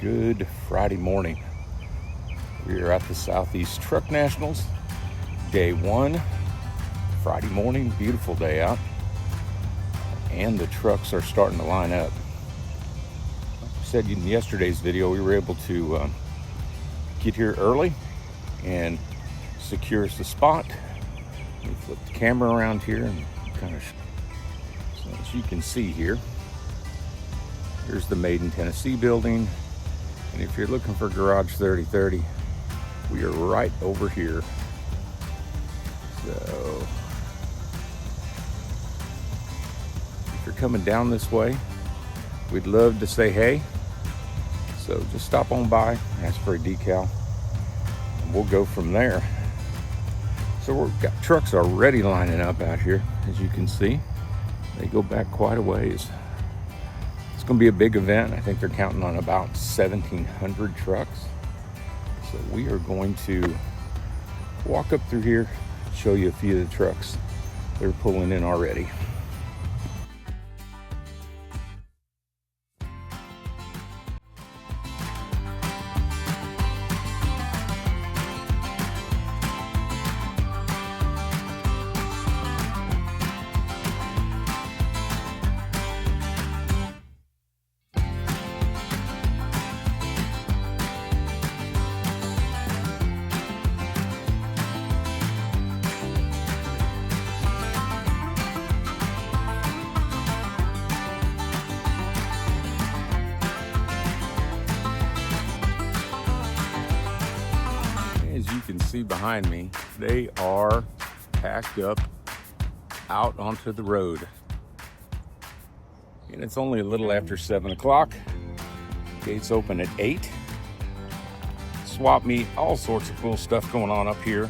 Good Friday morning. We are at the Southeast Truck Nationals, day one, Friday morning, beautiful day out, and the trucks are starting to line up. Like I said in yesterday's video, we were able to get here early and secure us the spot. We flip the camera around here and kind of, so as you can see here, here's the Made in Tennessee building. And if you're looking for Garage 3030, we are right over here. So if you're coming down this way, we'd love to say hey. So just stop on by, ask for a decal, and we'll go from there. So we've got trucks already lining up out here, as you can see. They go back quite a ways. It's going to be a big event. I think they're counting on about 1,700 trucks. So we are going to walk up through here, show you a few of the trucks they're pulling in already. As you can see behind me, they are packed up out onto the road. And it's only a little after 7 o'clock. Gates open at 8. Swap meet, all sorts of cool stuff going on up here.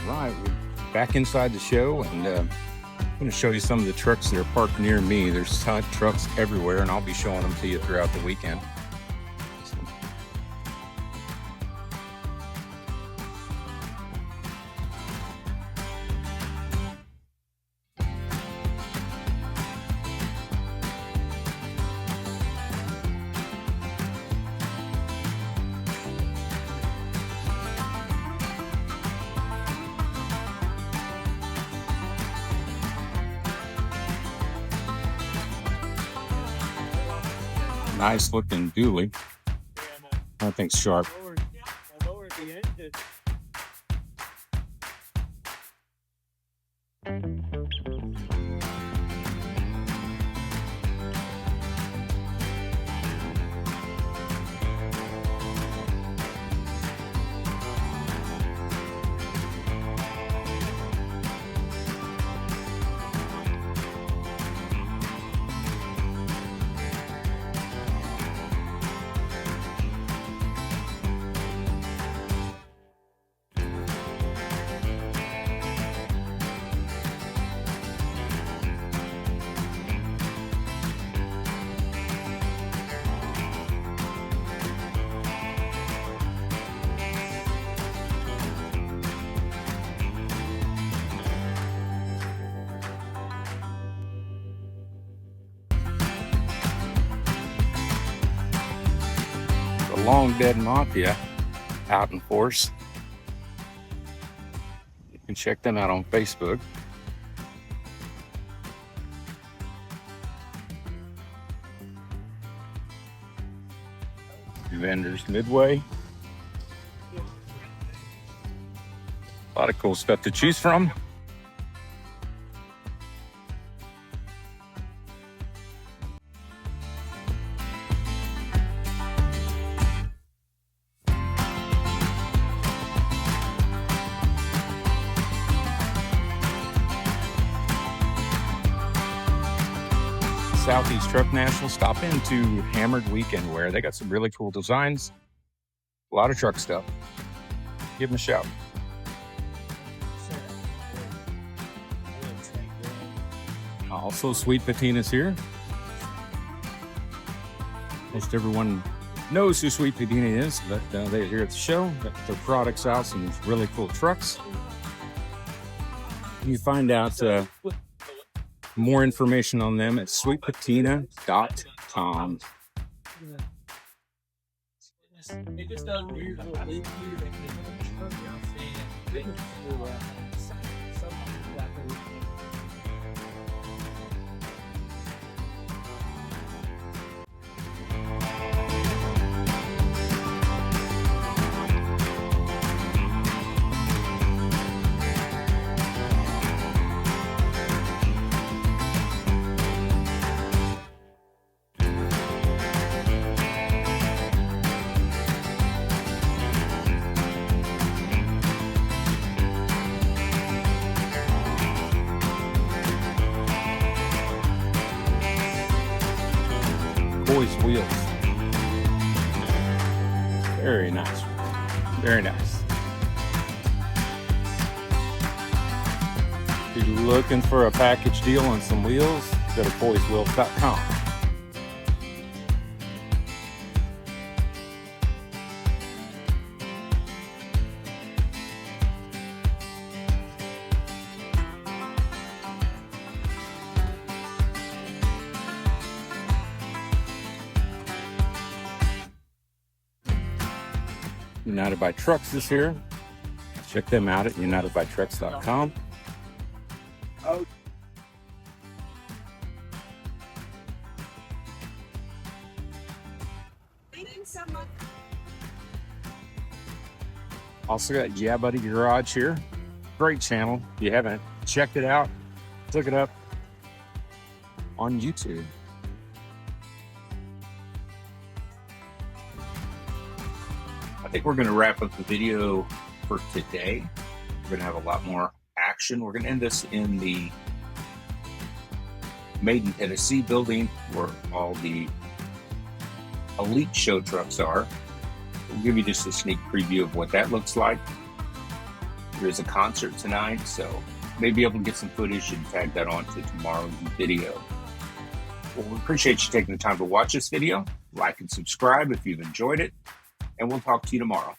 Right, we're back inside the show, and I'm going to show you some of the trucks that are parked near me. There's trucks everywhere, and I'll be showing them to you throughout the weekend. Nice looking dually. I think sharp. long dead mafia out in force. You can check them out on Facebook. Vendors Midway. A lot of cool stuff to choose from. Southeast Truck National. Stop into Hammered Weekend Wear. They got some really cool designs. A lot of truck stuff. Give them a shout. Also, Sweet Patina's here. Most everyone knows who Sweet Patina is, but they're here at the show. Got their products out, some really cool trucks. You find out more information on them at sweetpatina.com. Boys Wheels. Very nice. Very nice. If you're looking for a package deal on some wheels, go to boyswheels.com. United by Trucks is here. Check them out at unitedbytrucks.com. Also got Yeah Buddy Garage here. Great channel. If you haven't checked it out, look it up on YouTube. I think we're going to wrap up the video for today. We're going to have a lot more action. We're going to end this in the Made in Tennessee building where all the elite show trucks are. We'll give you just a sneak preview of what that looks like. There is a concert tonight, so maybe able to get some footage and tag that on to tomorrow's video. Well, we appreciate you taking the time to watch this video. Like and subscribe if you've enjoyed it, and we'll talk to you tomorrow.